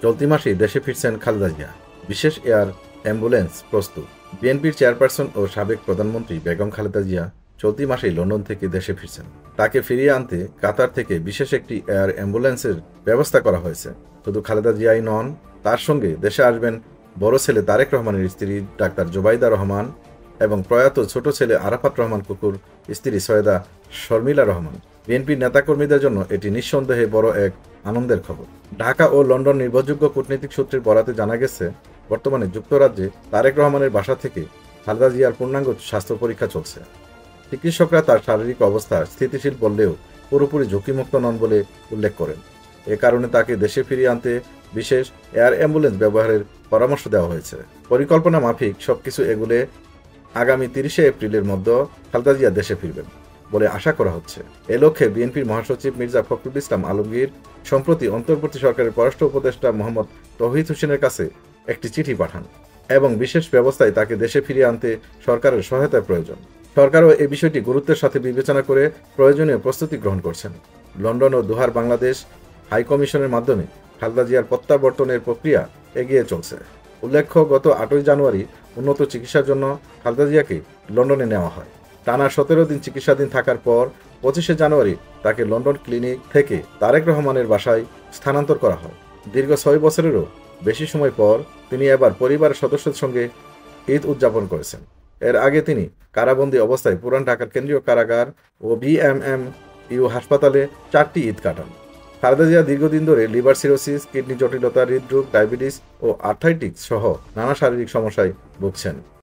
চলতি মাসেই দেশে ফিরছেন খালেদা জিয়া। বিশেষ এয়ার অ্যাম্বুলেন্স প্রস্তুত। বিএনপির চেয়ারপারসন ও সাবেক প্রধানমন্ত্রী বেগম খালেদা জিয়া চলতি মাসেই লন্ডন থেকে দেশে ফিরছেন। তাকে ফিরিয়ে আনতে কাতার থেকে বিশেষ একটি এয়ার অ্যাম্বুলেন্সের ব্যবস্থা করা হয়েছে। শুধু খালেদা জিয়াই নন, তার সঙ্গে দেশে আসবেন বড় ছেলে তারেক রহমানের স্ত্রী ডাক্তার জোবাইদা রহমান এবং প্রয়াত ছোট ছেলে আরাফাত রহমান কুকুর স্ত্রী সৈয়দা শর্মিলা রহমান। বিএনপির নেতাকর্মীদের জন্য এটি নিঃসন্দেহে বড় এক আনন্দের খবর। ঢাকা ও লন্ডন নির্ভরযোগ্য কূটনৈতিক সূত্রের বরাতে জানা গেছে, বর্তমানে যুক্তরাজ্যে তারেক রহমানের বাসা থেকে খালেদা জিয়ার পূর্ণাঙ্গ স্বাস্থ্য পরীক্ষা চলছে। চিকিৎসকরা তার শারীরিক অবস্থা স্থিতিশীল বললেও পুরোপুরি ঝুঁকিমুক্ত নন বলে উল্লেখ করেন। এ কারণে তাকে দেশে ফিরিয়ে আনতে বিশেষ এয়ার অ্যাম্বুলেন্স ব্যবহারের পরামর্শ দেওয়া হয়েছে। পরিকল্পনা মাফিক সবকিছু এগুলে আগামী 30শে এপ্রিলের মধ্যে খালেদা জিয়া দেশে ফিরবেন বলে আশা করা হচ্ছে। এ লক্ষ্যে বিএনপির মহাসচিব মির্জা ফখরুল ইসলাম আলমগীর সম্প্রতি অন্তর্বর্তী সরকারের পররাষ্ট্র উপদেষ্টা মোহাম্মদ তৌহিদ হোসেনের কাছে একটি চিঠি পাঠান এবং বিশেষ ব্যবস্থায় তাকে দেশে ফিরিয়ে আনতে সরকারের সহায়তা প্রয়োজন। সরকারও এই বিষয়টি গুরুত্বের সাথে বিবেচনা করে প্রয়োজনীয় প্রস্তুতি গ্রহণ করছেন। লন্ডন ও দোহার বাংলাদেশ হাইকমিশনের মাধ্যমে খালেদা জিয়ার প্রত্যাবর্তনের প্রক্রিয়া এগিয়ে চলছে। উল্লেখ্য, গত 8ই জানুয়ারি উন্নত চিকিৎসার জন্য খালেদা জিয়াকে লন্ডনে নেওয়া হয়। টানা 17 দিন চিকিৎসাধীন থাকার পর 25শে জানুয়ারি তাকে লন্ডন ক্লিনিক থেকে তারেক রহমানের বাসায় স্থানান্তর করা হয়। দীর্ঘ 6 বছরেরও বেশি সময় পর তিনি এবার পরিবারের সদস্যদের সঙ্গে ঈদ উদযাপন করেছেন। এর আগে তিনি কারাবন্দী অবস্থায় পুরান ঢাকার কেন্দ্রীয় কারাগার ও বিএমএমইউ হাসপাতালে 4টি ঈদ কাটান। খালেদা জিয়া দীর্ঘদিন ধরে লিভার সিরোসিস, কিডনি জটিলতা, হৃদরোগ, ডায়াবেটিস ও আর্থ্রাইটিস সহ নানা শারীরিক সমস্যায় ভুগছেন।